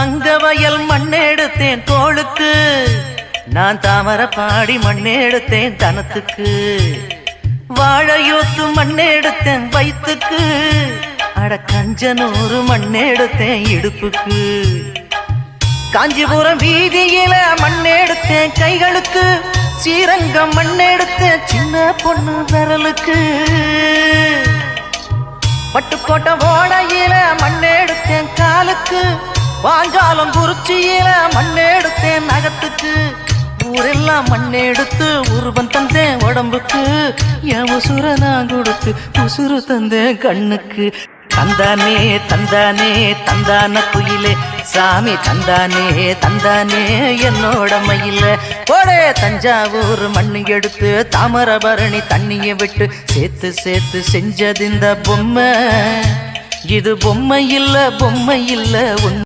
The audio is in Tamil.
தங்க வயல் மண்ணெடுத்தேன் தோளுக்கு, நான் தாமரை பாடி மண்ணெடுத்தேன் தனத்துக்கு. வாழையூத்து மண்ணெடுத்தேன் வயிற்றுக்கு, அட கஞ்சனூறு மண்ணெடுத்தேன் இடுப்புக்கு. காஞ்சிபுரம் வீதியில மண்ணெடுத்தேன் கைகளுக்கு, ஸ்ரீரங்கம் மண்ணெடுத்தேன் சின்ன பொண்ணு விரலுக்கு. பட்டுக்கோட்டை ஓடையில மண்ணெடுத்தேன் காலுக்கு, வாஞ்சாலம் குறிச்சியில மண்ணெடுத்தேன் நகத்துக்கு. ஊரெல்லாம் மண்ணெடுத்து உருவம் தந்தேன் உடம்புக்கு, என் உசுர நான் கொடுத்து உசுறு தந்தேன் கண்ணுக்கு. தந்தானே தந்தானே தந்தான குயிலே சாமி, தந்தானே தந்தானே என்னோட மயில. போடே தஞ்சாவூர் மண்ணு எடுத்து தாமிரபரணி தண்ணியை விட்டு சேர்த்து சேர்த்து செஞ்சது இந்த பொம்மை. இது பொம்மை இல்ல பொம்மை இல்ல